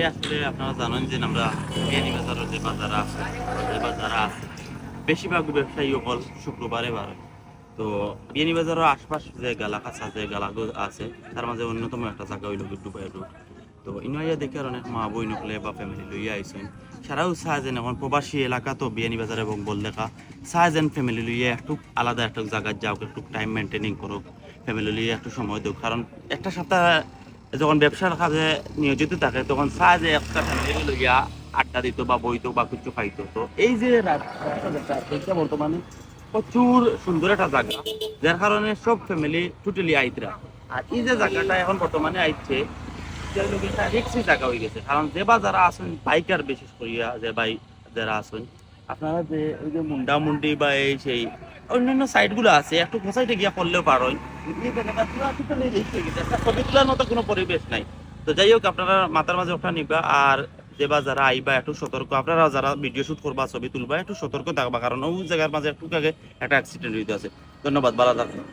আসলে আপনারা জানেন যে আমরা বিয়ানীবাজারের যে বাজার আছে, যে বাজার আছে বেশিরভাগ ব্যবসায়ী সকল শুক্রবারে বার হয়। তো বিয়ানীবাজারের আশপাশ যে গালাখাসা যে গালাগুলো আছে তার মাঝে অন্যতম একটা জায়গা হইল দুবাই রোড। তো ইনয়া দেখে আর অনেক মা বই নকলে বা ফ্যামিলি লইয়া আইসেন সারাও সাহায্যেন এখন প্রবাসী এলাকা তো বিয়ানীবাজার এবং বললেখা সাহায্যেন ফ্যামিলি লইয়া একটু আলাদা একটা জায়গায় যাও একটু টাইম মেনটেনিং করুক ফ্যামিলি লইয়া একটু সময় দেও কারণ একটা সপ্তাহ যখন ব্যবসার কাজে নিয়োজিত থাকে তখন সাহায্যে একটা ফ্যামিলি লইয়া আড্ডা দিত বা বইতো বা কিছু খাইতো। তো এই যে রাস্তা বর্তমানে প্রচুর সুন্দর একটা জায়গা যার কারণে সব ফ্যামিলি টোটালি আইতরা। আর এই যে জায়গাটা এখন বর্তমানে আইছে রিক্সি জায়গা হয়ে গেছে কারণ যে বা যারা আছেন বাইকার বিশেষ করিয়া যে বাই যারা আছেন আপনারা যে ওই যে মুন্ডা মুন্ডি বা এই সেই অন্যান্য সাইড গুলো আছে একটু খোঁচাইতে গিয়া করলেও পারোই এই জায়গাটা পুরো টোটালি রিক্স হয়ে গেছে একটা ছবি তোলার মতো কোনো পরিবেশ নাই। তো যাই হোক আপনারা মাথার মাঝে ওটা নিবা আর যে বা যারা আইবা একটু সতর্ক আপনারা যারা ভিডিও শুট করবা ছবি তুলবা একটু সতর্ক থাকবা কারণ ওই জায়গার মাঝে একটু আগে একটা অ্যাক্সিডেন্ট হইতে আছে। ধন্যবাদ, ভালো থাকবেন।